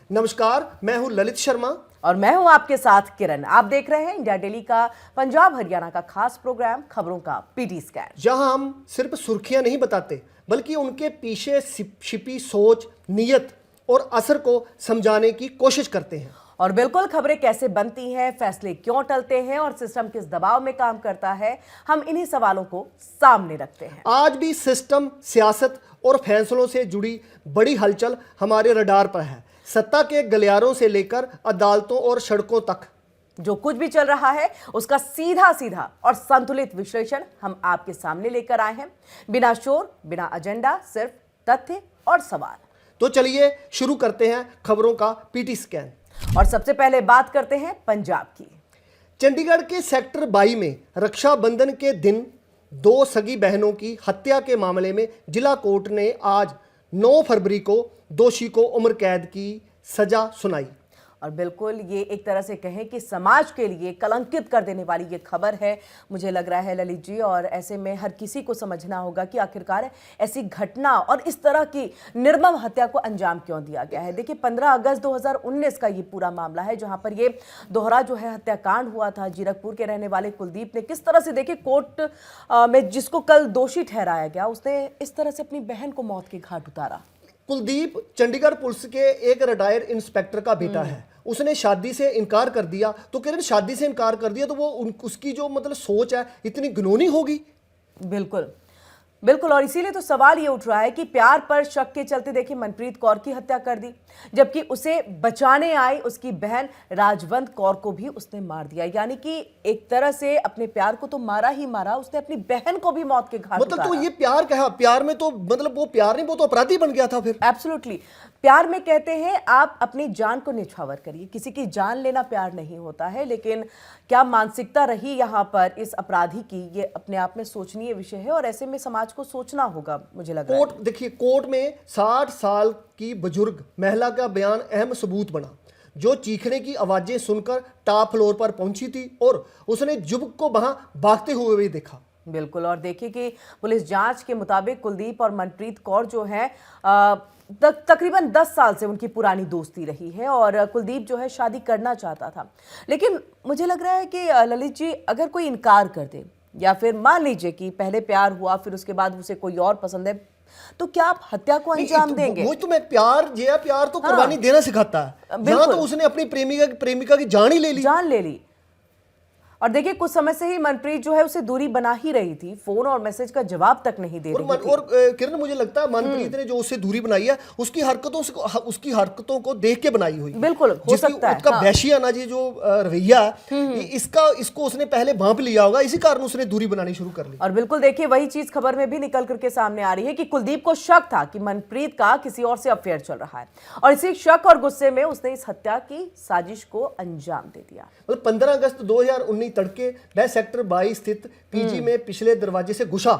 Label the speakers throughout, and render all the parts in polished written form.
Speaker 1: नमस्कार, मैं हूं ललित शर्मा
Speaker 2: और मैं हूं आपके साथ किरण। आप देख रहे हैं इंडिया डेली का पंजाब हरियाणा का खास प्रोग्राम खबरों का पीटी स्कैन,
Speaker 1: जहां हम सिर्फ सुर्खियां नहीं बताते बल्कि उनके पीछे छिपी सोच, नियत और असर को समझाने की कोशिश करते हैं।
Speaker 2: और बिल्कुल खबरें कैसे बनती हैं, फैसले क्यों टलते हैं और सिस्टम किस दबाव में काम करता है, हम इन्हीं सवालों को सामने रखते हैं।
Speaker 1: आज भी सिस्टम, सियासत और फैसलों से जुड़ी बड़ी हलचल हमारे रडार पर है। सत्ता के गलियारों से लेकर अदालतों और सड़कों तक
Speaker 2: जो कुछ भी चल रहा है उसका सीधा सीधा और संतुलित विश्लेषण हम आपके सामने लेकर आए हैं, बिना शोर, बिना एजेंडा, सिर्फ तथ्य और सवाल।
Speaker 1: तो चलिए शुरू करते हैं खबरों का पीटी स्कैन।
Speaker 2: और सबसे पहले बात करते हैं पंजाब की।
Speaker 1: चंडीगढ़ के सेक्टर 22 में रक्षाबंधन के दिन 2 सगी बहनों की हत्या के मामले में जिला कोर्ट ने आज 9 फरवरी को दोषी को उम्र कैद की सजा सुनाई।
Speaker 2: और बिल्कुल ये एक तरह से कहें कि समाज के लिए कलंकित कर देने वाली ये खबर है, मुझे लग रहा है ललित जी। और ऐसे में हर किसी को समझना होगा कि आखिरकार ऐसी घटना और इस तरह की निर्मम हत्या को अंजाम क्यों दिया गया है। देखिए 15 अगस्त 2019 का ये पूरा मामला है, जहां पर ये दोहरा जो है हत्याकांड हुआ था। जीरकपुर के रहने वाले कुलदीप ने किस तरह से, देखिए कोर्ट में जिसको कल दोषी ठहराया गया, उसने इस तरह से अपनी बहन को मौत के घाट उतारा।
Speaker 1: कुलदीप चंडीगढ़ पुलिस के एक रिटायर्ड इंस्पेक्टर का बेटा है। उसने शादी से इनकार कर दिया। तो किरण, शादी से इनकार कर दिया तो वो उसकी जो मतलब सोच है इतनी घिनौनी होगी।
Speaker 2: बिल्कुल बिल्कुल। और इसीलिए तो सवाल ये उठ रहा है कि प्यार पर शक के चलते देखिए मनप्रीत कौर की हत्या कर दी, जबकि उसे बचाने आई उसकी बहन राजवंत कौर को भी उसने मार दिया। यानी कि एक तरह से अपने प्यार को तो मारा ही मारा, उसने अपनी बहन को भी मौत के घाट
Speaker 1: मतलब तो ये प्यार कहा, प्यार में तो मतलब वो प्यार नहीं, वो तो अपराधी बन गया था फिर।
Speaker 2: एब्सोल्युटली। प्यार में कहते हैं आप अपनी जान को निछावर करिए, किसी की जान लेना प्यार नहीं होता है। लेकिन क्या मानसिकता रही यहाँ पर इस अपराधी की, ये अपने आप में सोचनीय विषय है और ऐसे में समाज को सोचना होगा, मुझे लग रहा है।
Speaker 1: कोर्ट देखिए, कोर्ट में 60 साल की बुजुर्ग महिला का बयान अहम सबूत बना, जो चीखने की आवाजें सुनकर टॉप फ्लोर पर पहुंची थी और उसने युवक को वहां भागते हुए भी देखा।
Speaker 2: बिल्कुल। और देखिए कि पुलिस जांच के मुताबिक कुलदीप और मनप्रीत कौर जो है तकरीबन 10 साल से उनकी पुरानी दोस्ती रही है और कुलदीप जो है शादी करना चाहता था। लेकिन मुझे लग रहा है कि ललित जी, अगर कोई इनकार कर दे या फिर मान लीजिए कि पहले प्यार हुआ फिर उसके बाद उसे कोई और पसंद है, तो क्या आप हत्या को अंजाम देंगे?
Speaker 1: वो तो मैं प्यार तो कुर्बानी देना सिखाता है। यहाँ तो उसने अपनी प्रेमिका की जान ही ले ली।
Speaker 2: और देखिए कुछ समय से ही मनप्रीत जो है उसे दूरी बना ही रही थी, फोन और मैसेज का जवाब तक नहीं दे रही थी।
Speaker 1: और किरण, मुझे लगता है मनप्रीत ने जो उससे दूरी बनाई है उसकी हरकतों को देख के बनाई हुई।
Speaker 2: बिल्कुल हो सकता है।
Speaker 1: उसका वैशियाना जी जो रवैया है, इसको उसने पहले भांप लिया होगा, इसी कारण उसने दूरी बनानी शुरू कर ली।
Speaker 2: और बिल्कुल देखिए वही चीज खबर में भी निकल करके सामने आ रही है कि कुलदीप को शक था कि मनप्रीत का किसी और से अफेयर चल रहा है और इसी शक और गुस्से में उसने इस हत्या की साजिश को अंजाम दे दिया।
Speaker 1: 15 अगस्त 2019 तड़के वह सेक्टर 22 स्थित पीजी में पिछले दरवाजे से घुसा,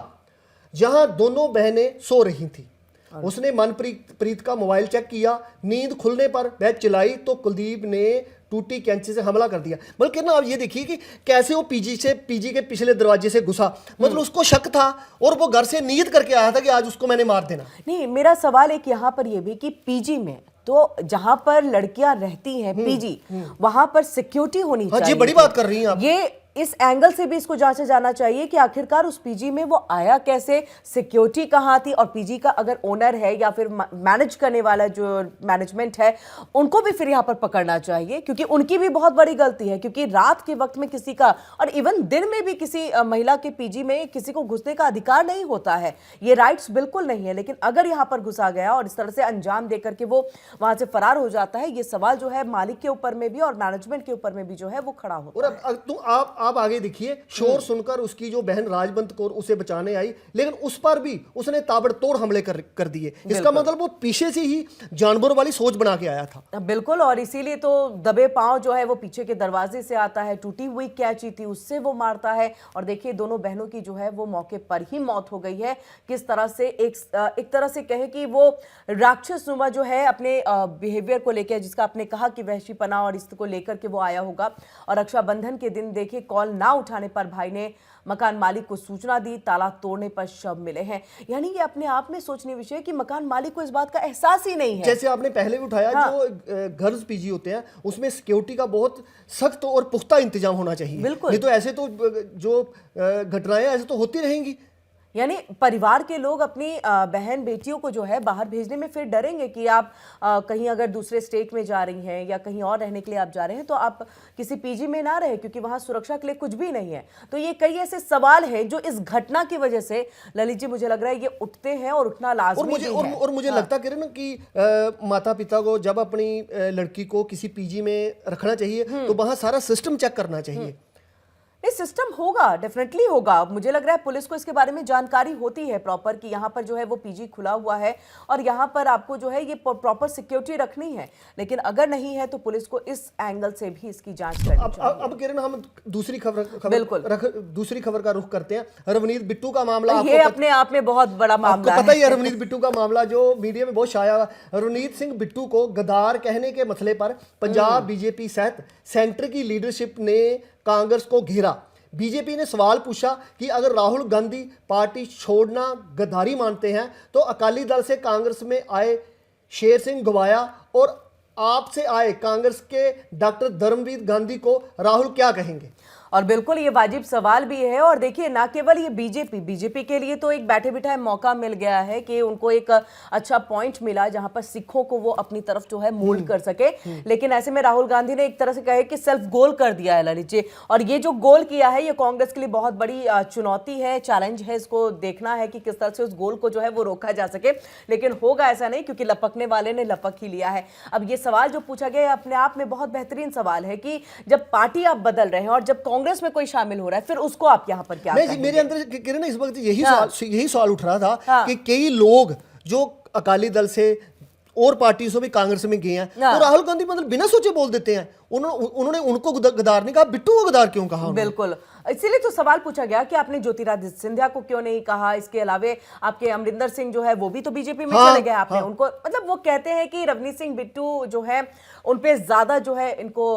Speaker 1: जहां दोनों बहनें सो रही थी। उसने मनप्रीत का मोबाइल चेक किया। नींद खुलने पर वह चिल्लाई तो कुलदीप ने टूटी कैंची से हमला कर दिया। बल्कि ना आप ये देखिए कि कैसे वो पीजी के पिछले दरवाजे से घुसा, मतलब उसको शक था और वो घर से नीयत करके आया था कि आज उसको मैंने मार देना।
Speaker 2: नहीं, मेरा सवाल एक यहाँ पर ये भी कि पीजी में तो जहां पर लड़कियां रहती हैं पीजी, वहां पर सिक्योरिटी होनी चाहिए।
Speaker 1: जी, बड़ी बात कर रही हैं आप।
Speaker 2: ये इस एंगल से भी इसको जांचा जाना चाहिए कि आखिरकार उस पीजी में वो आया कैसे, सिक्योरिटी कहां थी और पीजी का अगर ओनर है या फिर मैनेज करने वाला जो मैनेजमेंट है, उनको भी फिर यहां पर पकड़ना चाहिए, क्योंकि उनकी भी बहुत बड़ी गलती है। क्योंकि रात के वक्त में किसी का और इवन दिन में भी किसी महिला के पीजी में किसी को घुसने का अधिकार नहीं होता है, ये राइट्स बिल्कुल नहीं है। लेकिन अगर यहां पर घुसा गया और इस तरह से अंजाम देकर के वो वहां से फरार हो जाता है, ये सवाल जो है मालिक के ऊपर में भी और मैनेजमेंट के ऊपर में भी जो है वो खड़ा होता है।
Speaker 1: और तो आप आगे देखिए, शोर सुनकर उसकी जो बहन राजवंत कौर उसे बचाने आई, लेकिन उस पर भी उसने ताबड़तोड़ हमले कर दिए। इसका मतलब वो पीछे से ही जानवरों वाली सोच बना के आया था।
Speaker 2: बिल्कुल। और इसीलिए तो दबे पांव जो है वो पीछे के दरवाजे से आता है, टूटी हुई कैंची थी उससे वो मारता है। और देखिए दोनों बहनों की जो है वो मौके पर ही मौत हो गई है। किस तरह से एक तरह से कहे कि वो राक्षसनुमा जो है अपने बिहेवियर को लेकर, जिसका आपने कहा कि वहशीपना और इसको लेकर के वो आया होगा। और रक्षाबंधन के दिन देखिए कॉल ना उठाने पर भाई ने मकान मालिक को सूचना दी, ताला तोड़ने पर शव मिले हैं। यानी ये अपने आप में सोचने विषय है कि मकान मालिक को इस बात का एहसास ही नहीं है।
Speaker 1: जैसे आपने पहले भी उठाया,
Speaker 2: हाँ।
Speaker 1: जो गर्ल्स पीजी होते हैं उसमें सिक्योरिटी का बहुत सख्त और पुख्ता इंतजाम होना चाहिए।
Speaker 2: बिल्कुल।
Speaker 1: नहीं तो ऐसे तो जो घटनाएं ऐसे तो होती रहेंगी।
Speaker 2: यानी परिवार के लोग अपनी बहन बेटियों को जो है बाहर भेजने में फिर डरेंगे कि आप कहीं अगर दूसरे स्टेट में जा रही हैं या कहीं और रहने के लिए आप जा रहे हैं तो आप किसी पीजी में ना रहे, क्योंकि वहां सुरक्षा के लिए कुछ भी नहीं है। तो ये कई ऐसे सवाल हैं जो इस घटना की वजह से ललित जी मुझे लग रहा है ये उठते हैं और उठना लाजमी भी है।
Speaker 1: और मुझे लगता किरण कि माता पिता को जब अपनी लड़की को किसी पीजी में रखना चाहिए तो वहां सारा सिस्टम चेक करना चाहिए।
Speaker 2: नहीं, सिस्टम होगा, डेफिनेटली होगा। मुझे लग रहा है पुलिस को इसके बारे में जानकारी होती है प्रॉपर कि यहाँ पर जो है वो पीजी खुला हुआ है और यहाँ पर आपको जो है ये प्रॉपर सिक्योरिटी रखनी है। लेकिन अगर नहीं है तो पुलिस को इस एंगल से भी इसकी जांच करनी चाहिए।
Speaker 1: अब किरण हम दूसरी
Speaker 2: बिल्कुल।
Speaker 1: दूसरी खबर का रुख करते हैं। रवनीत बिट्टू का मामला,
Speaker 2: ये अपने आप में बहुत बड़ा मामला है।
Speaker 1: पता ही है रवनीत बिट्टू का मामला जो मीडिया में बहुत छाया। रवनीत सिंह बिट्टू को गद्दार कहने के मसले पर पंजाब बीजेपी सहित सेंटर की लीडरशिप ने कांग्रेस को घेरा। बीजेपी ने सवाल पूछा कि अगर राहुल गांधी पार्टी छोड़ना गद्दारी मानते हैं तो अकाली दल से कांग्रेस में आए शेर सिंह गवाया और आपसे आए कांग्रेस के डॉक्टर धर्मवीर गांधी को राहुल क्या कहेंगे।
Speaker 2: और बिल्कुल ये वाजिब सवाल भी है। और देखिए, ना केवल ये बीजेपी के लिए तो एक बैठे बिठाए मौका मिल गया है कि उनको एक अच्छा पॉइंट मिला जहां पर सिखों को वो अपनी तरफ जो है मोल्ड कर सके। लेकिन ऐसे में राहुल गांधी ने एक तरह से कहे कि सेल्फ गोल कर दिया है ललित जी। और ये जो गोल किया है ये कांग्रेस के लिए बहुत बड़ी चुनौती है, चैलेंज है। इसको देखना है कि किस तरह से उस गोल को जो है वो रोका जा सके। लेकिन होगा ऐसा नहीं, क्योंकि लपकने वाले ने लपक ही लिया है। अब ये सवाल जो पूछा गया अपने आप में बहुत बेहतरीन सवाल है कि जब पार्टी आप बदल रहे हैं और जब कांग्रेस में कोई शामिल हो रहा है फिर उसको आप यहां पर क्या कहेंगे?
Speaker 1: मेरे अंदर किरण इस वक्त यही सवाल उठ रहा था कि कई लोग जो अकाली दल से और पार्टियों से भी कांग्रेस में गए हैं तो राहुल गांधी मतलब बिना सोचे बोल देते हैं। उन्होंने उनको गद्दार नहीं कहा, बिट्टू को गद्दार क्यों कहा?
Speaker 2: बिल्कुल, इसीलिए तो सवाल पूछा गया कि आपने ज्योतिरादित्य सिंधिया को क्यों नहीं कहा। इसके अलावे आपके अमरिंदर सिंह जो है वो भी तो बीजेपी में चले गए। आपने उनको मतलब वो कहते हैं कि रवनीत सिंह बिट्टू जो है उनपे ज्यादा जो है इनको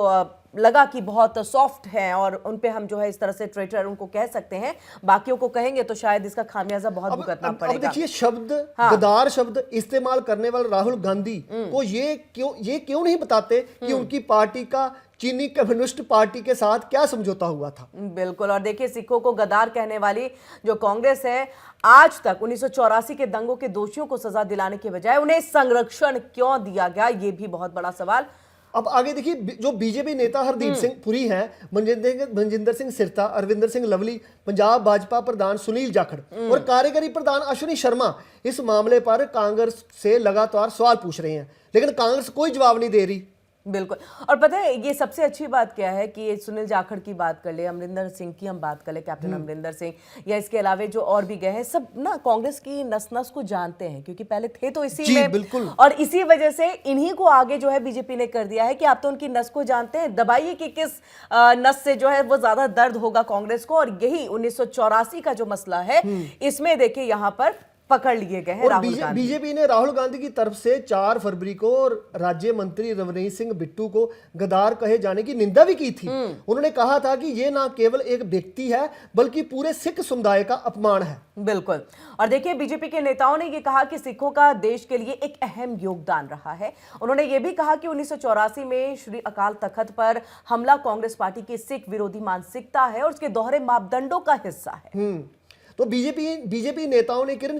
Speaker 2: लगा कि बहुत सॉफ्ट है और उनपे हम जो है इस तरह से ट्रेटर उनको कह सकते हैं। बाकियों को कहेंगे तो शायद इसका खामियाजा बहुत भुगतना पड़ेगा।
Speaker 1: अब देखिए, शब्द गद्दार शब्द इस्तेमाल करने वाले राहुल गांधी को ये क्यों नहीं बताते कि उनकी पार्टी का चीनी कम्युनिस्ट पार्टी के साथ क्या समझौता हुआ था।
Speaker 2: बिल्कुल। और देखिए, सिखों को गद्दार कहने वाली जो कांग्रेस है आज तक 1984 के दंगों के दोषियों को सजा दिलाने के बजाय उन्हें संरक्षण क्यों दिया गया, ये भी बहुत बड़ा सवाल।
Speaker 1: अब आगे देखिए, जो बीजेपी नेता हरदीप सिंह पुरी हैं, मनजिंदर सिंह सिरसा, अरविंदर सिंह लवली, पंजाब भाजपा प्रधान सुनील जाखड़ और कार्यकारी प्रधान अश्विनी शर्मा इस मामले पर कांग्रेस से लगातार सवाल पूछ रहे हैं, लेकिन कांग्रेस कोई जवाब नहीं दे रही।
Speaker 2: बिल्कुल। और पता है ये सबसे अच्छी बात क्या है कि सुनील जाखड़ की बात कर ले, अमरिंदर सिंह की हम बात कर ले, कैप्टन अमरिंदर सिंह, या इसके अलावे जो और भी गए हैं, सब ना कांग्रेस की नस नस को जानते हैं क्योंकि पहले थे तो इसी में।
Speaker 1: बिल्कुल।
Speaker 2: और इसी वजह से इन्हीं को आगे जो है बीजेपी ने कर दिया है कि आप तो उनकी नस को जानते हैं, दबाइए कि किस नस से जो है वो ज्यादा दर्द होगा कांग्रेस को। और यही 1984 का जो मसला है इसमें देखिए यहाँ पर पकड़ लिए गए हैं राहुल गांधी।
Speaker 1: बीजेपी ने राहुल गांधी की तरफ से 4 फरवरी को राज्य मंत्री रवनीत सिंह बिट्टू को गद्दार कहे जाने की निंदा भी की थी। उन्होंने कहा था कि यह ना केवल एक व्यक्ति है बल्कि पूरे सिख समुदाय का अपमान है।
Speaker 2: बिल्कुल। और देखिए, बीजेपी के नेताओं ने यह कहा कि सिखों का देश के लिए एक अहम योगदान रहा है। उन्होंने यह भी कहा कि 1984 में श्री अकाल तख्त पर हमला कांग्रेस पार्टी की सिख विरोधी मानसिकता है और उसके दोहरे मापदंडों का हिस्सा है।
Speaker 1: तो बीजेपी नेताओं ने किरण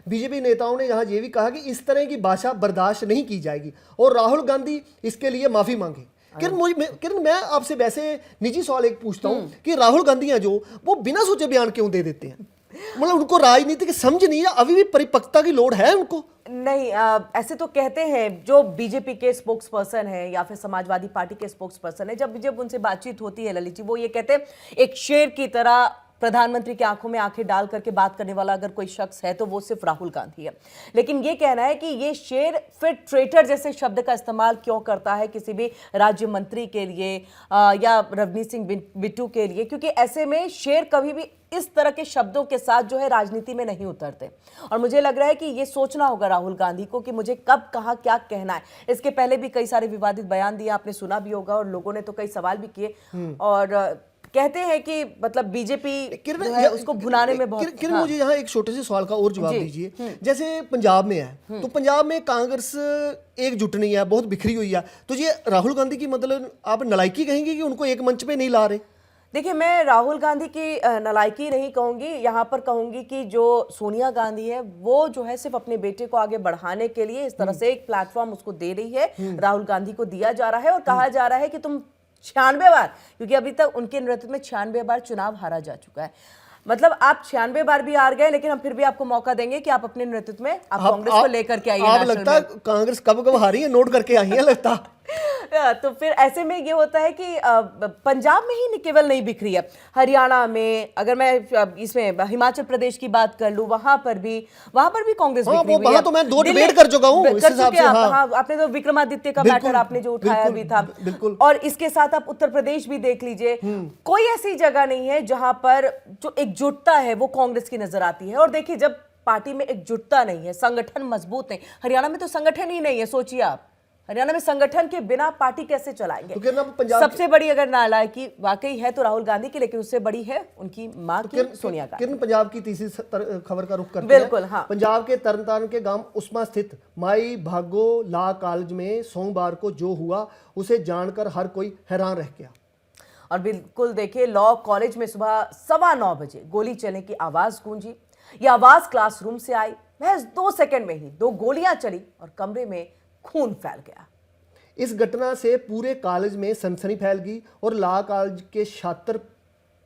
Speaker 1: बीजेपी नेताओं ने जहां ये भी कहा कि इस तरह की भाषा बर्दाश्त नहीं की जाएगी और राहुल गांधी इसके लिए माफी मांगे। किरण, मैं आपसे वैसे निजी सवाल एक पूछता हूं कि राहुल गांधी हैं जो वो बिना सोचे बयान क्यों दे देते हैं? मतलब उनको राजनीति की समझ नहीं है, अभी भी परिपक्वता की लोड़ है उनको?
Speaker 2: नहीं, ऐसे तो कहते हैं जो बीजेपी के स्पोक्स पर्सन है या फिर समाजवादी पार्टी के स्पोक्स पर्सन है, जब उनसे बातचीत होती है ललित जी, वो ये कहते हैं एक शेर की तरह प्रधानमंत्री की आंखों में आंखें डाल करके बात करने वाला अगर कोई शख्स है तो वो सिर्फ राहुल गांधी है। लेकिन ये कहना है कि ये शेर फिर ट्रेटर जैसे शब्द का इस्तेमाल क्यों करता है किसी भी राज्य मंत्री के लिए या रवनीत सिंह बिट्टू के लिए, क्योंकि ऐसे में शेर कभी भी इस तरह के शब्दों के साथ जो है राजनीति में नहीं उतरते। और मुझे लग रहा है कि ये सोचना होगा राहुल गांधी को कि मुझे कब कहां क्या कहना है। इसके पहले भी कई सारे विवादित बयान दिए, आपने सुना भी होगा और लोगों ने तो कई सवाल भी किए। और कहते हैं कि मतलब बीजेपी
Speaker 1: किरण
Speaker 2: जो है उसको भुनाने में बहुत
Speaker 1: किरण मुझे यहाँ एक छोटे से सवाल का और जवाब दीजिए। जैसे पंजाब में है तो पंजाब में कांग्रेस एकजुट नहीं है, बहुत बिखरी हुई है, तो ये राहुल गांधी की मतलब आप नलायकी कहेंगे कि उनको एक मंच पे नहीं ला रहे?
Speaker 2: देखिए, मैं राहुल गांधी की नालायकी नहीं कहूंगी, यहाँ पर कहूंगी कि जो सोनिया गांधी है वो जो है सिर्फ अपने बेटे को आगे बढ़ाने के लिए इस तरह से एक प्लेटफॉर्म उसको दे रही है, राहुल गांधी को दिया जा रहा है और कहा जा रहा है कि तुम 96 बार, क्योंकि अभी तक उनके नेतृत्व में 96 बार चुनाव हारा जा चुका है, मतलब आप 96 बार भी हार गए लेकिन हम फिर भी आपको मौका देंगे कि आप अपने नेतृत्व में आप कांग्रेस को लेकर के आइए।
Speaker 1: आप लगता है कांग्रेस कब कब हारी है नोट करके आई है लगता।
Speaker 2: तो फिर ऐसे में ये होता है कि पंजाब में ही केवल नहीं बिखरी है, हरियाणा में, अगर मैं इसमें हिमाचल प्रदेश की बात कर लूं वहां पर भी कांग्रेस बिखरी हुई है।
Speaker 1: तो मैं 2 डिबेट कर चुका हूं इस हिसाब से।
Speaker 2: हाँ, आपने तो विक्रमादित्य का मैटर आपने जो उठाया भी था, और इसके साथ आप उत्तर प्रदेश भी देख लीजिए, कोई ऐसी जगह नहीं है जहां पर जो एकजुटता है वो कांग्रेस की नजर आती है। और देखिए, जब पार्टी में एकजुटता नहीं है, संगठन मजबूत नहीं, हरियाणा में तो संगठन ही नहीं है, सोचिए आप, हरियाणा में संगठन के बिना पार्टी कैसे चलाएंगे?
Speaker 1: तो
Speaker 2: सबसे बड़ी अगर नालायकी वाकई है तो राहुल गांधी की, लेकिन उससे बड़ी है उनकी मां की, सोनिया गांधी।
Speaker 1: किरण, पंजाब की तीसरी खबर का रुख करते
Speaker 2: बिल्कुल,
Speaker 1: हैं।
Speaker 2: हाँ।
Speaker 1: पंजाब के तरनतारन के गांव उस्मा स्थित माई भागो लॉ कॉलेज में सोमवार को जो हुआ उसे जानकर हर कोई हैरान रह गया।
Speaker 2: और बिल्कुल देखिए, लॉ कॉलेज में सुबह 9:15 बजे गोली चलने की आवाज गूंजी। ये आवाज क्लासरूम से आई, महज 2 सेकंड में ही 2 गोलियां चली और कमरे में खून फैल गया।
Speaker 1: इस घटना से पूरे कॉलेज में सनसनी फैल गई और लॉ कॉलेज के छात्र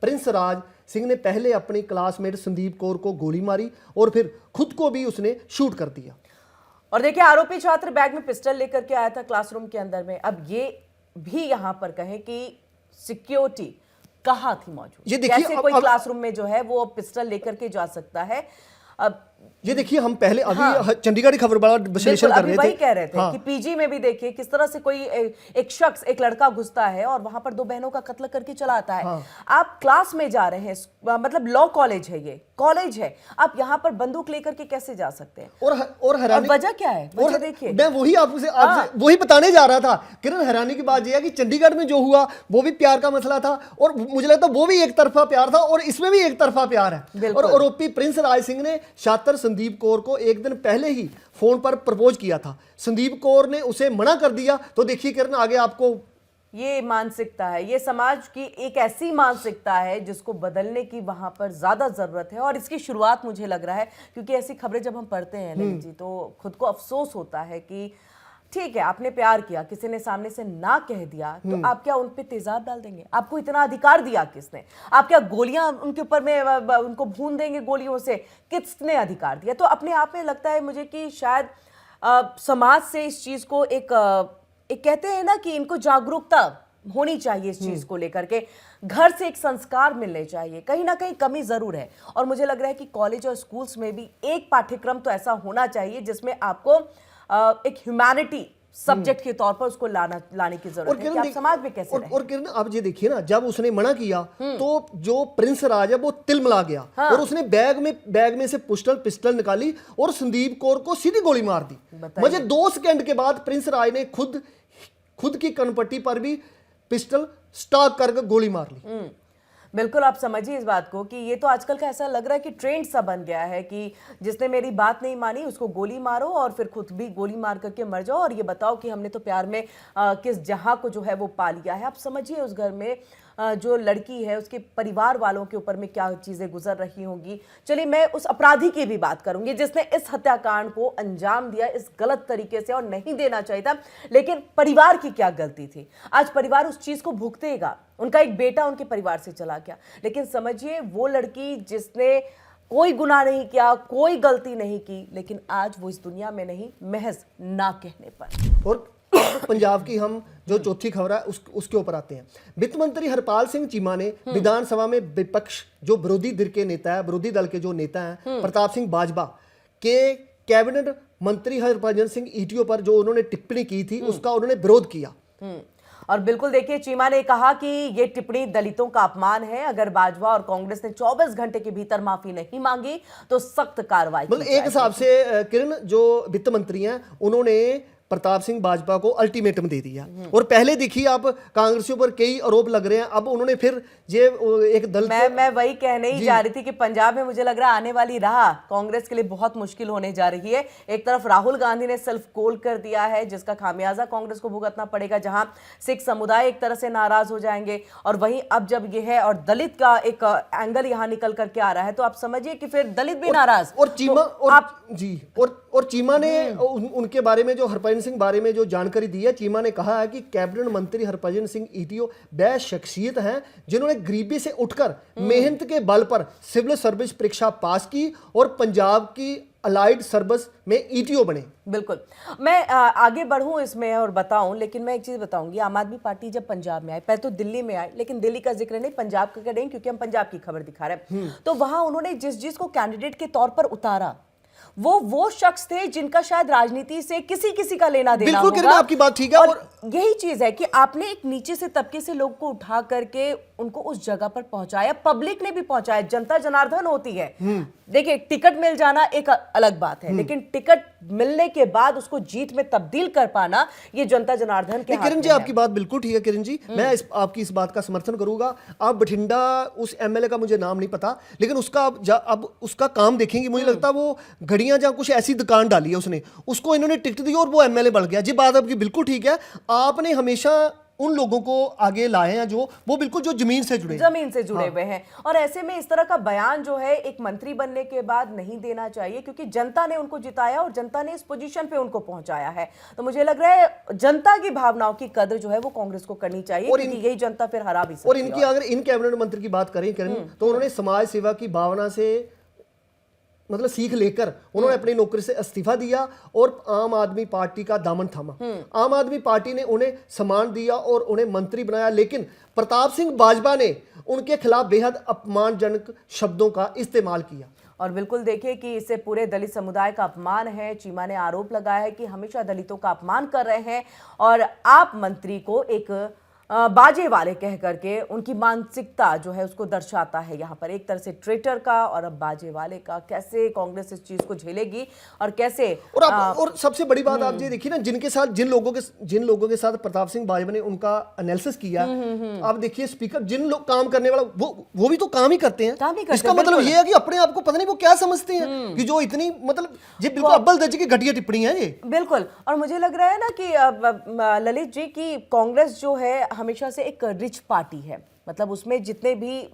Speaker 1: प्रिंस राज सिंह ने पहले अपनी क्लासमेट संदीप कौर को गोली मारी और फिर खुद को भी उसने शूट कर दिया।
Speaker 2: और देखिए, आरोपी छात्र बैग में पिस्टल लेकर के आया था क्लासरूम के अंदर में। अब ये भी यहां पर कहें कि सिक्योरिटी कहां थी मौजूद?
Speaker 1: ये देखिए,
Speaker 2: कैसे कोई क्लासरूम में जो है वो पिस्टल लेकर के जा सकता है? अब
Speaker 1: ये देखिए, हम पहले अभी चंडीगढ़ की खबर बड़ा विश्लेषण कर रहे थे,
Speaker 2: वही कह रहे थे कि पीजी में भी देखिए किस तरह से कोई एक शख्स, एक लड़का घुसता है और वहां पर 2 बहनों का कत्ल करके चला आता है। आप क्लास में जा रहे हैं, मतलब लॉ कॉलेज है, ये कॉलेज है, आप यहाँ पर बंदूक लेकर के कैसे जा सकते हैं?
Speaker 1: और हैरानी,
Speaker 2: वजह क्या है? वजह देखिए,
Speaker 1: मैं वही आपसे वही बताने जा रहा था किरण। हैरानी की बात यह है कि चंडीगढ़ में जो हुआ वो भी प्यार का मसला था और मुझे लगता है वो भी एक तरफा प्यार था और इसमें भी एक तरफा प्यार है। और आरोपी प्रिंस राज सिंह ने छात्र संदीप कौर को एक दिन पहले ही फोन पर प्रपोज किया था। संदीप कौर ने उसे मना कर दिया। तो देखिए किरण, आगे आपको
Speaker 2: ये मानसिकता है, ये समाज की एक ऐसी मानसिकता है जिसको बदलने की वहां पर ज्यादा जरूरत है। और इसकी शुरुआत मुझे लग रहा है, क्योंकि ऐसी खबरें जब हम पढ़ते हैं ललित जी, तो खुद को अफसोस होता है कि ठीक है, आपने प्यार किया, किसी ने सामने से ना कह दिया, तो आप क्या उन पे तेजाब डाल देंगे? आपको इतना अधिकार दिया किसने? आप क्या गोलियां उनके ऊपर में उनको भून देंगे गोलियों से? किसने अधिकार दिया? तो अपने आप में लगता है मुझे कि शायद समाज से इस चीज को एक कहते हैं ना कि इनको जागरूकता होनी चाहिए इस चीज को लेकर के, घर से एक संस्कार मिलने चाहिए। कहीं ना कहीं कमी जरूर है और मुझे लग रहा है कि कॉलेज और स्कूल्स में भी एक पाठ्यक्रम तो ऐसा होना चाहिए जिसमें आपको एक ह्यूमैनिटी सब्जेक्ट के तौर पर उसको लाने की जरूरत है कि आप समाज में कैसे रहें।
Speaker 1: और किरण, आप ये देखिए ना, जब उसने मना किया तो जो प्रिंस राज है वो तिलमिला गया और उसने बैग में से पिस्टल निकाली और संदीप कौर को सीधी गोली मार दी। मुझे 2 सेकंड के बाद प्रिंस राज ने खुद की कनपट्टी पर भी पिस्टल स्टॉक करके गोली मार ली।
Speaker 2: बिल्कुल, आप समझिए इस बात को कि ये तो आजकल का ऐसा लग रहा है कि ट्रेंड सा बन गया है कि जिसने मेरी बात नहीं मानी उसको गोली मारो और फिर खुद भी गोली मार करके मर जाओ और ये बताओ कि हमने तो प्यार में किस जहां को जो है वो पा लिया है। आप समझिए उस घर में जो लड़की है उसके परिवार वालों के ऊपर में क्या चीजें गुजर रही होंगी। चलिए, मैं उस अपराधी की भी बात करूंगी जिसने इस हत्याकांड को अंजाम दिया इस गलत तरीके से, और नहीं देना चाहिए था, लेकिन परिवार की क्या गलती थी? आज परिवार उस चीज को भुगतेगा। उनका एक बेटा उनके परिवार से चला गया, लेकिन समझिए वो लड़की जिसने कोई गुनाह नहीं किया, कोई गलती नहीं की, लेकिन आज वो इस दुनिया में नहीं, महज ना कहने पर।
Speaker 1: और पंजाब की हम जो चौथी खबर है उसके ऊपर आते हैं। वित्त मंत्री हरपाल सिंह चीमा ने विधानसभा में विपक्ष जो विरोधी दल के जो नेता हैं प्रताप सिंह बाजवा के कैबिनेट मंत्री हरभजन सिंह ईटियो पर जो उन्होंने टिप्पणी की थी उसका उन्होंने विरोध किया।
Speaker 2: और बिल्कुल देखिए, चीमा ने कहा कि ये टिप्पणी दलितों का अपमान है। अगर बाजवा और कांग्रेस ने 24 घंटे के भीतर माफी नहीं मांगी तो सख्त कार्रवाई।
Speaker 1: मतलब एक हिसाब से किरण, जो वित्त मंत्री हैं उन्होंने प्रताप सिंह बाजपा को अल्टीमेटम दे दिया। और पहले देखिए आप कांग्रेसियों पर कई आरोप लग रहे हैं, अब उन्होंने फिर ये एक दल
Speaker 2: मैं वही कहने ही जा रही थी कि पंजाब में मुझे लग रहा है आने वाली राह कांग्रेस के लिए बहुत मुश्किल होने जा रही है। एक तरफ राहुल गांधी ने सेल्फ गोल कर दिया है जिसका खामियाजा कांग्रेस को भुगतना पड़ेगा, जहां सिख समुदाय एक तरह से नाराज हो जाएंगे, और वहीं अब जब ये है और दलित का एक एंगल यहां निकल करके आ रहा है, तो आप समझिए कि फिर दलित भी नाराज।
Speaker 1: और चीमा
Speaker 2: तो
Speaker 1: और चीमा ने उनके बारे में जो हरभजन सिंह बारे में जो जानकारी दी है, चीमा ने कहा है कि कैबिनेट मंत्री हरभजन सिंह ईटीओ वह शख्सियत हैं जिन्होंने गरीबी से उठकर मेहनत के बल पर सिविल सर्विस परीक्षा पास की और पंजाब की अलाइड सर्विस में ईटीओ बने।
Speaker 2: बिल्कुल, मैं आगे बढ़ूं इसमें और बताऊं, लेकिन मैं एक चीज बताऊंगी। आम आदमी पार्टी जब पंजाब में आई, पहले तो दिल्ली में आई, लेकिन दिल्ली का जिक्र नहीं, पंजाब का करें क्योंकि हम पंजाब की खबर दिखा रहे हैं। तो वहां उन्होंने जिस को कैंडिडेट के तौर पर उतारा, वो शख्स थे जिनका शायद राजनीति से किसी का लेना देना
Speaker 1: बिल्कुल
Speaker 2: होगा।
Speaker 1: आपकी बात ठीक है।
Speaker 2: और यही चीज है कि आपने एक नीचे से तबके से लोग को उठा करके उनको उस जगह पर पहुंचाया, पब्लिक ने भी पहुंचाया, जनता जनार्दन होती है। देखिए, टिकट मिल जाना एक अलग बात है, लेकिन टिकट मिलने के बाद उसको जीत में तब्दील कर पाना, ये जनता जनार्दन के हाथ में है।
Speaker 1: किरण जी आपकी बात बिल्कुल ठीक है। किरण जी, मैं आपकी इस बात का समर्थन करूंगा। आप बठिंडा उस एमएलए का मुझे नाम नहीं पता, लेकिन उसका अब उसका काम देखेंगे, मुझे लगता है वो घड़ियां जहां कुछ ऐसी दुकान डाली है उसने, उसको इन्होंने टिकट दी और वो एमएलए बढ़ गया। जी बात आपकी बिल्कुल ठीक है। आपने हमेशा उन लोगों को आगे लाए हैं जो वो बिल्कुल जो जमीन से जुड़े
Speaker 2: हुए हैं, और ऐसे में इस तरह का बयान जो है एक मंत्री बनने के बाद नहीं देना चाहिए, क्योंकि जनता ने उनको जिताया और जनता ने इस पोजीशन पे उनको पहुंचाया है। तो मुझे लग रहा है जनता की भावनाओं की कदर जो है वो कांग्रेस को करनी चाहिए, क्योंकि यही जनता फिर हरा भी सकती है।
Speaker 1: और इनकी अगर इन कैबिनेट मंत्री की बात करें किरण, तो उन्होंने समाज सेवा की भावना से मतलब सीख लेकर उन्होंने अपनी नौकरी से इस्तीफा दिया और आम आदमी पार्टी का दामन थामा। आम आदमी पार्टी ने उन्हें सम्मान दिया और उन्हें मंत्री बनाया, लेकिन प्रताप सिंह बाजवा ने उनके खिलाफ बेहद अपमानजनक शब्दों का इस्तेमाल किया।
Speaker 2: और बिल्कुल देखिए कि इससे पूरे दलित समुदाय का अपमान है। चीमा ने आरोप लगाया है कि हमेशा दलितों का अपमान कर रहे हैं, और आप मंत्री को एक बाजे वाले कह करके उनकी मानसिकता जो है उसको दर्शाता है यहाँ पर, एक तरह से ट्रेटर का और अब बाजे वाले का। कैसे कांग्रेस इस चीज को झेलेगी और कैसे
Speaker 1: और सबसे बड़ी बात आप ये देखिए ना, जिन लोगों के साथ प्रताप सिंह बाजवा ने उनका एनालिसिस किया, आप देखिए स्पीकर जिन लोग काम करने वाला वो भी तो काम ही करते हैं। इसका मतलब ये है कि अपने आप को पता नहीं वो क्या समझते हैं कि जो इतनी मतलब ये बिल्कुल अव्वल दर्जे की घटिया टिप्पणी है ये।
Speaker 2: बिल्कुल, और मुझे लग रहा है ना कि ललित जी की कांग्रेस जो है हमेशा से एक रिच पार्टी है, मतलब उसमें जितने भी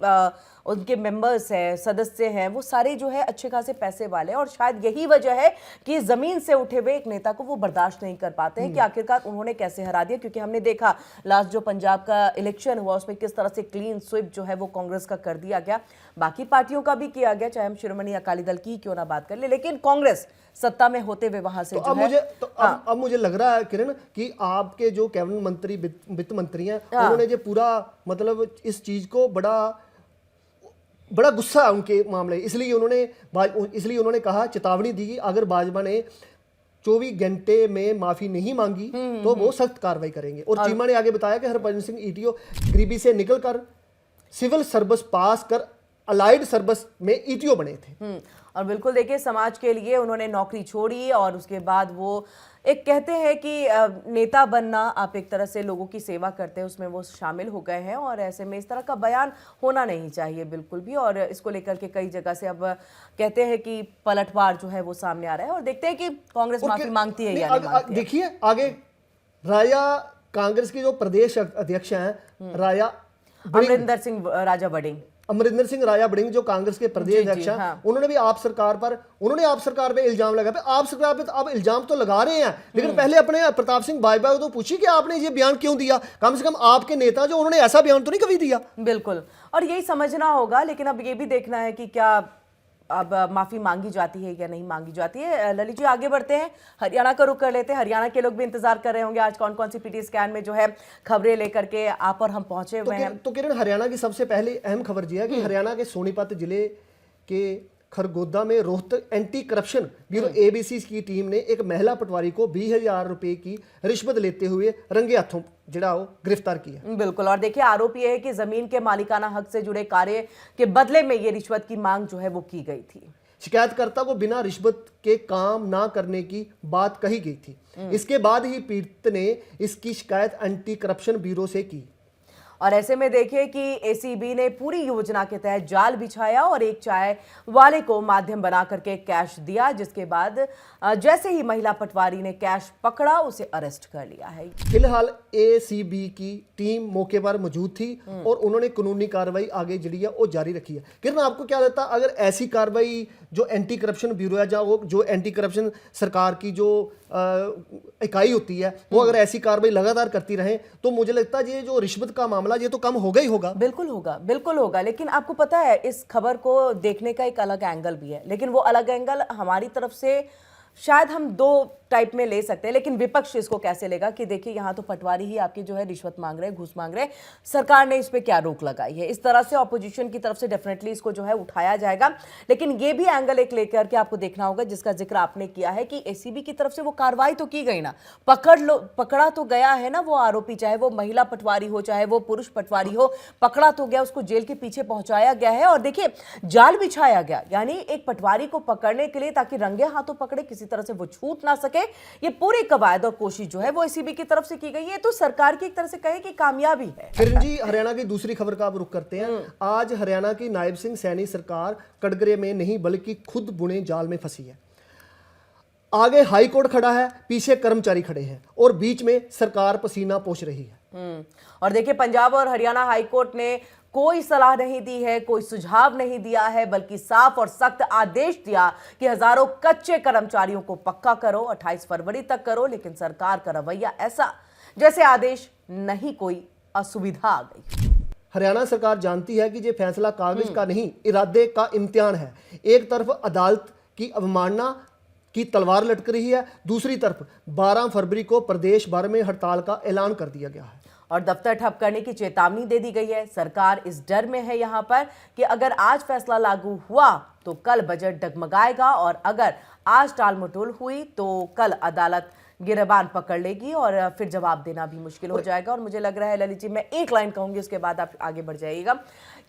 Speaker 2: उनके मेंबर्स हैं, सदस्य हैं, वो सारे जो है अच्छे खासे पैसे वाले हैं, और शायद यही वजह है कि जमीन से उठे हुए एक नेता को वो बर्दाश्त नहीं कर पाते हैं कि आखिरकार उन्होंने कैसे हरा दिया। क्योंकि हमने देखा लास्ट जो पंजाब का इलेक्शन हुआ उसमें किस तरह से क्लीन स्वीप जो है वो कांग्रेस का कर दिया गया, बाकी पार्टियों का भी किया गया, चाहे हम शिरोमणि अकाली दल की क्यों ना बात कर ले, लेकिन कांग्रेस सत्ता में होते हुए वहां से
Speaker 1: अब मुझे लग रहा है किरण कि आपके जो कैबिनेट मंत्री वित्त मंत्री हैं उन्होंने जो पूरा मतलब इस चीज को बड़ा गुस्सा है उनके मामले, इसलिए उन्होंने कहा, चेतावनी दी कि अगर भाजपा ने 24 घंटे में माफी नहीं मांगी तो वो सख्त कार्रवाई करेंगे। और चीमा ने आगे बताया कि हरभजन सिंह ईटीओ गरीबी से निकलकर सिविल सर्विस पास कर अलाइड सर्विस में ईटीओ बने थे।
Speaker 2: और बिल्कुल देखिए समाज के लिए उन्होंने नौकरी छोड़ी और उसके बाद वो एक कहते हैं कि नेता बनना, आप एक तरह से लोगों की सेवा करते हैं, उसमें वो शामिल हो गए हैं, और ऐसे में इस तरह का बयान होना नहीं चाहिए बिल्कुल भी। और इसको लेकर के कई जगह से अब कहते हैं कि पलटवार जो है वो सामने आ रहा है, और देखते हैं कि कांग्रेस माफी मांगती है या नहीं मांगती है।
Speaker 1: देखिए आगे राया कांग्रेस की जो प्रदेश अध्यक्ष हैं राया
Speaker 2: अमरिंदर सिंह राजा
Speaker 1: बड़िंग जो कांग्रेस के प्रदेश अध्यक्ष हैं, उन्होंने भी आप सरकार पे इल्जाम लगाया। आप सरकार पे अब इल्जाम तो लगा रहे हैं, लेकिन पहले अपने प्रताप सिंह बाजवा को तो पूछिए कि आपने ये बयान क्यों दिया। कम से कम आपके नेता जो उन्होंने ऐसा बयान तो नहीं कभी दिया।
Speaker 2: बिल्कुल, और यही समझना होगा, लेकिन अब ये भी देखना है कि क्या अब माफी मांगी जाती है या नहीं मांगी जाती है। ललित जी आगे बढ़ते हैं, हरियाणा का रुख कर लेते हैं। हरियाणा के लोग भी इंतजार कर रहे होंगे आज कौन कौन सी पीटी स्कैन में जो है खबरें लेकर के आप और हम पहुंचे हुए हैं।
Speaker 1: तो किरण, हरियाणा की सबसे पहले अहम खबर यह है कि हरियाणा के सोनीपत जिले के खरगोदा में Rohtak anti corruption bureau ABC की टीम ने एक महिला पटवारी को 20,000 रुपए की रिश्वत लेते हुए रंगे हाथों गिरफ्तार किया।
Speaker 2: बिल्कुल, और देखिए आरोप यह है कि जमीन के मालिकाना हक से जुड़े कार्य के बदले में ये रिश्वत की मांग जो है वो की गई थी।
Speaker 1: शिकायतकर्ता को बिना रिश्वत के काम ना करने की बात कही गई थी। इसके बाद ही पीड़ित ने इसकी शिकायत एंटी करप्शन ब्यूरो से की।
Speaker 2: और ऐसे में देखिए कि एसीबी ने पूरी योजना के तहत जाल बिछाया और एक चाय वाले को माध्यम बना करके कैश दिया, जिसके बाद जैसे ही महिला पटवारी ने कैश पकड़ा उसे अरेस्ट कर लिया है।
Speaker 1: फिलहाल एसीबी की टीम मौके पर मौजूद थी और उन्होंने कानूनी कार्रवाई आगे जड़ी है वो जारी रखी है। किरण, आपको क्या लगता है अगर ऐसी कार्रवाई जो एंटी करप्शन ब्यूरो है जो एंटी करप्शन सरकार की जो इकाई होती है वो अगर ऐसी कार्रवाई लगातार करती रहे तो मुझे लगता है ये जो रिश्वत का मामला ये तो कम होगा ही होगा।
Speaker 2: बिल्कुल होगा, बिल्कुल होगा। लेकिन आपको पता है इस खबर को देखने का एक अलग एंगल भी है, लेकिन वो अलग एंगल हमारी तरफ से शायद हम दो टाइप में ले सकते हैं, लेकिन विपक्ष इसको कैसे लेगा कि देखिए यहाँ तो पटवारी ही आपकी जो है रिश्वत मांग रहे हैं, घूस मांग रहे हैं, सरकार ने इस पे क्या रोक लगाई है। इस तरह से ऑपोजिशन की तरफ से डेफिनेटली इसको जो है उठाया जाएगा। लेकिन ये भी एंगल एक लेकर के आपको देखना होगा जिसका जिक्र आपने किया है कि एसीबी की तरफ से वो कार्रवाई तो की गई ना, पकड़ा तो गया है ना वो आरोपी, चाहे वो महिला पटवारी हो चाहे वो पुरुष पटवारी हो, पकड़ा तो गया, उसको जेल के पीछे पहुंचाया गया है। और देखिए जाल बिछाया गया, यानी एक पटवारी को पकड़ने के लिए ताकि रंगे हाथों पकड़े, किसी तरह से वो छूट ना सके, ये पूरी कवायद और कोशिश जो है वो एसीबी की तरफ से की गई है। तो सरकार की एक तरह से कहे कि कामयाबी है।
Speaker 1: किरण जी, हरियाणा की दूसरी खबर का आप रुख करते हैं। आज हरियाणा की नायब सिंह सैनी सरकार कटघरे में नहीं बल्कि खुद बुने जाल में फंसी है। आगे हाई कोर्ट खड़ा है, पीछे कर्मचारी खड़े हैं और बीच में सरकार पसीना पोंछ रही है।
Speaker 2: और देखिए पंजाब और हरियाणा हाई कोर्ट ने कोई सलाह नहीं दी है, कोई सुझाव नहीं दिया है, बल्कि साफ और सख्त आदेश दिया कि हजारों कच्चे कर्मचारियों को पक्का करो, 28 फरवरी तक करो। लेकिन सरकार का रवैया ऐसा जैसे आदेश नहीं कोई असुविधा आ गई।
Speaker 1: हरियाणा सरकार जानती है कि ये फैसला कागज का नहीं इरादे का इम्तिहान है। एक तरफ अदालत की अवमानना की तलवार लटक रही है, दूसरी तरफ 12 फरवरी को प्रदेश भर में हड़ताल का ऐलान कर दिया गया है
Speaker 2: और दफ्तर ठप करने की चेतावनी दे दी गई है। सरकार इस डर में है यहां पर कि अगर आज फैसला लागू हुआ तो कल बजट डगमगाएगा और अगर आज टाल मटोल हुई तो कल अदालत गिरबान पकड़ लेगी और फिर जवाब देना भी मुश्किल हो जाएगा। और मुझे लग रहा है ललित जी, मैं एक लाइन कहूंगी उसके बाद आप आगे बढ़ जाइएगा,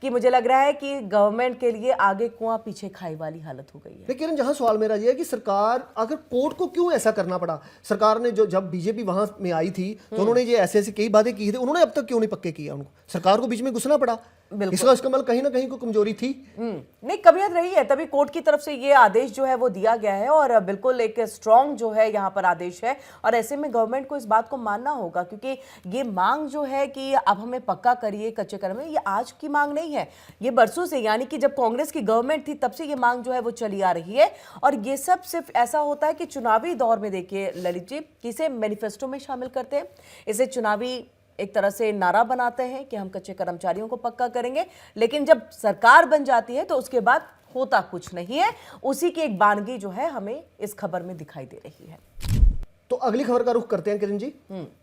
Speaker 2: कि मुझे लग रहा है कि गवर्नमेंट के लिए आगे कुआं पीछे खाई वाली हालत हो गई है।
Speaker 1: लेकिन जहां सवाल मेरा ये है कि सरकार अगर कोर्ट को क्यों ऐसा करना पड़ा। सरकार ने जो जब बीजेपी वहां में आई थी तो उन्होंने ये ऐसे कई बातें की थी, उन्होंने अब तक क्यों नहीं पक्के किया उनको? सरकार को बीच में घुसना पड़ा। इसका मतलब कहीं ना कहीं को कमजोरी थी।
Speaker 2: नहीं, कमियत रही है, तभी कोर्ट की तरफ से ये आदेश जो है वो दिया गया है और बिल्कुल एक स्ट्रॉन्ग जो है यहाँ पर आदेश है। और ऐसे में गवर्नमेंट को इस बात को मानना होगा, क्योंकि ये मांग जो है कि अब हमें पक्का करिए कच्चे कर्म में, ये आज की मांग नहीं है, ये बरसों से, यानी कि जब कांग्रेस की गवर्नमेंट थी तब से ये मांग जो है वो चली आ रही है। और ये सब सिर्फ ऐसा होता है कि चुनावी दौर में देखिए ललित जी, इसे मैनिफेस्टो में शामिल करते हैं, इसे चुनावी एक तरह से नारा बनाते हैं कि हम कच्चे कर्मचारियों को पक्का करेंगे, लेकिन जब सरकार बन जाती है तो उसके बाद होता कुछ नहीं है। उसी की एक बानगी जो है हमें इस खबर में दिखाई दे रही है।
Speaker 1: तो अगली खबर का रुख करते हैं किरण जी।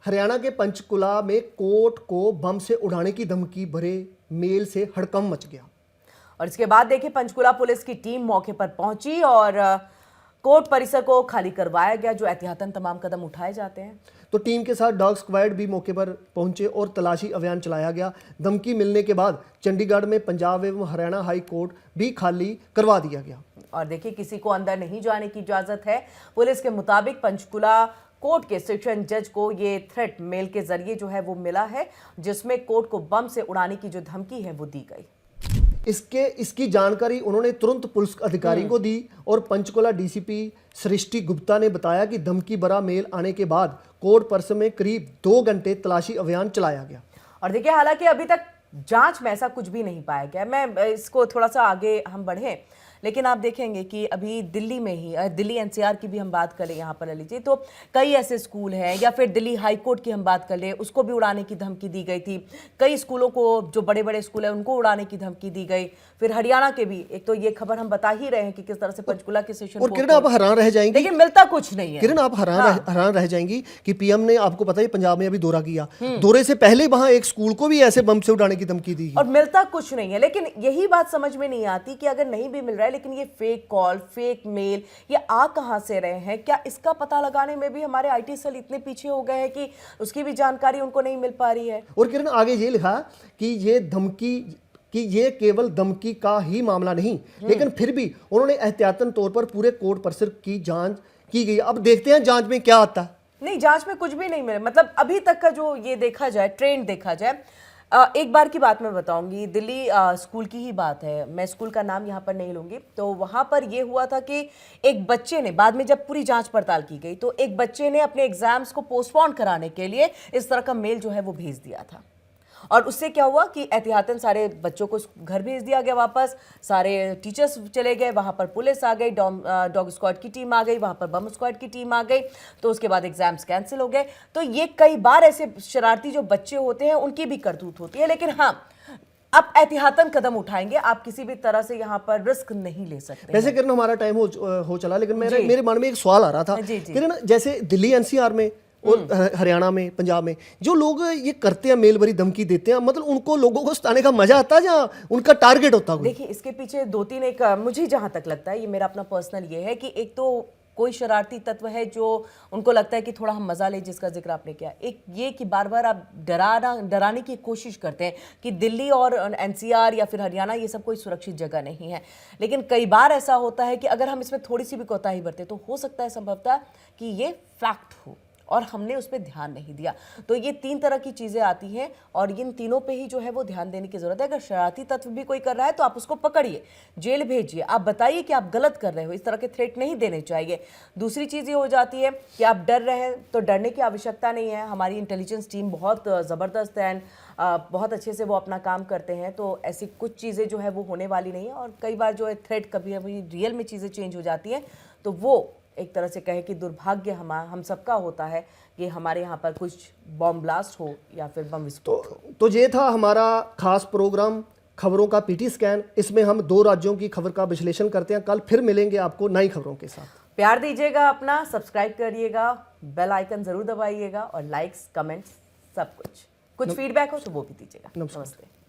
Speaker 1: हरियाणा के पंचकुला में कोर्ट को बम से उड़ाने की धमकी भरे मेल से हड़कंप मच गया।
Speaker 2: और इसके बाद देखिए पंचकुला पुलिस की टीम मौके पर पहुंची और कोर्ट परिसर को खाली करवाया गया, जो एहतियातन तमाम कदम उठाए जाते हैं।
Speaker 1: तो टीम के साथ डॉग स्क्वाड भी मौके पर पहुंचे और तलाशी अभियान चलाया गया। धमकी मिलने के बाद चंडीगढ़ में पंजाब एवं हरियाणा हाई कोर्ट भी खाली करवा दिया गया।
Speaker 2: और देखिए किसी को अंदर नहीं जाने की इजाजत है। पुलिस के मुताबिक पंचकुला कोर्ट के सेशन जज को ये थ्रेट मेल के जरिए जो है वो मिला है, जिसमें कोर्ट को बम से उड़ाने की जो धमकी है वो दी गई।
Speaker 1: इसकी जानकारी उन्होंने तुरंत पुलिस अधिकारी को दी और पंचकुला डीसीपी सृष्टि गुप्ता ने बताया कि धमकी भरा मेल आने के बाद कोर्ट परिसर में करीब 2 घंटे तलाशी अभियान चलाया गया।
Speaker 2: और देखिए हालांकि अभी तक जांच में ऐसा कुछ भी नहीं पाया गया। मैं इसको थोड़ा सा आगे हम बढ़ें, लेकिन आप देखेंगे कि अभी दिल्ली में ही, दिल्ली एनसीआर की भी हम बात करें यहाँ पर ले लीजिए, तो कई ऐसे स्कूल हैं, या फिर दिल्ली हाई कोर्ट की हम बात कर लें, उसको भी उड़ाने की धमकी दी गई थी। कई स्कूलों को, जो बड़े बड़े स्कूल हैं, उनको उड़ाने की धमकी दी गई। फिर हरियाणा के भी, एक तो ये खबर हम बता ही रहे हैं कि किस तरह से पंचकुला के सेशन
Speaker 1: और किरण आप हैरान रह जाएंगी,
Speaker 2: लेकिन मिलता कुछ नहीं है।
Speaker 1: किरण आप हैरान रह जाएंगी कि पीएम ने, आपको पता है पंजाब में अभी दौरा किया, दौरे से पहले वहां एक स्कूल को भी ऐसे बम से उड़ाने की धमकी दी
Speaker 2: और मिलता कुछ नहीं है। लेकिन यही बात समझ में नहीं आती कि अगर नहीं भी मिल रहा है, लेकिन ये फेक कॉल, फेक मेल, ये आ कहां से रहे हैं? क्या इसका पता लगाने में भी हमारे आईटी सेल इतने पीछे हो गए हैं कि उसकी भी जानकारी उनको नहीं मिल पा रही है?
Speaker 1: और किरण आगे ये लिखा कि ये धमकी कि ये केवल धमकी का ही मामला नहीं, लेकिन फिर भी उन्होंने एहतियातन तौर पर पूरे कोर्ट परिसर की जांच की गई। अब देखते हैं जांच में क्या आता है।
Speaker 2: नहीं, जांच में कुछ भी नहीं मिले, मतलब अभी तक का जो ये देखा जाए, ट्रेंड देखा जाए, एक बार की बात मैं बताऊंगी, दिल्ली स्कूल की ही बात है, मैं स्कूल का नाम यहाँ पर नहीं लूंगी। तो वहाँ पर ये हुआ था कि एक बच्चे ने, बाद में जब पूरी जांच पड़ताल की गई, तो एक बच्चे ने अपने एग्जाम्स को पोस्टपोन कराने के लिए इस तरह का मेल जो है वो भेज दिया था। और उससे क्या हुआ कि एहतियातन सारे बच्चों को घर भेज दिया गया वापस, सारे टीचर्स चले गए, वहाँ पर पुलिस आ गई, डॉग स्क्वाड की टीम आ गई, वहाँ पर बम स्क्वाड की टीम आ गई, तो उसके बाद एग्जाम्स कैंसिल हो गए। तो ये कई बार ऐसे शरारती जो बच्चे होते हैं उनकी भी करतूत होती है, लेकिन हाँ, अब एहतियातन कदम उठाएंगे, आप किसी भी तरह से यहाँ पर रिस्क नहीं ले सकते।
Speaker 1: वैसे किरण हमारा टाइम हो चला, लेकिन मेरे मन में एक सवाल आ रहा था किरण, जैसे दिल्ली एनसीआर में और हरियाणा में, पंजाब में जो लोग ये करते हैं, मेल भरी धमकी देते हैं, मतलब उनको लोगों को सताने का मजा आता है या उनका टारगेट होता है?
Speaker 2: देखिए, इसके पीछे दो तीन, एक मुझे जहां तक लगता है, ये मेरा अपना पर्सनल ये है कि एक तो कोई शरारती तत्व है जो उनको लगता है कि थोड़ा हम मजा लें, जिसका जिक्र आपने किया। एक ये कि बार बार आप डराने की कोशिश करते हैं कि दिल्ली और एनसीआर या फिर हरियाणा ये सब कोई सुरक्षित जगह नहीं है। लेकिन कई बार ऐसा होता है कि अगर हम इसमें थोड़ी सी भी कोताही बरतें तो हो सकता है संभवतः कि ये फैक्ट हो और हमने उस पर ध्यान नहीं दिया। तो ये तीन तरह की चीजें आती हैं और इन तीनों पे ही जो है वो ध्यान देने की जरूरत है। अगर शरारती तत्व भी कोई कर रहा है तो आप उसको पकड़िए, जेल भेजिए, आप बताइए कि आप गलत कर रहे हो, इस तरह के थ्रेट नहीं देने चाहिए। दूसरी चीज ये हो जाती है कि आप डर रहे हैं, तो डरने की आवश्यकता नहीं है। हमारी इंटेलिजेंस टीम बहुत ज़बरदस्त है, बहुत अच्छे से वो अपना काम करते हैं, तो ऐसी कुछ चीज़ें जो है वो होने वाली नहीं है। और कई बार जो है थ्रेट कभी कभी रियल में चीज़ें चेंज हो जाती हैं, तो वो एक तरह से कहे कि दुर्भाग्य हम सबका होता है कि हमारे यहाँ पर कुछ बॉम्ब ब्लास्ट हो या फिर बम विस्फोट हो।
Speaker 1: तो ये था हमारा खास प्रोग्राम खबरों का पीटी स्कैन। इसमें हम 2 राज्यों की खबर का विश्लेषण करते हैं। कल फिर मिलेंगे आपको नई खबरों के साथ।
Speaker 2: प्यार दीजिएगा अपना, सब्सक्राइब करिएगा, बेल आइकन जरूर दबाइएगा और लाइक्स, कमेंट्स, सब कुछ फीडबैक हो तो वो भी दीजिएगा।
Speaker 1: नमस्कार।
Speaker 2: नमस्ते।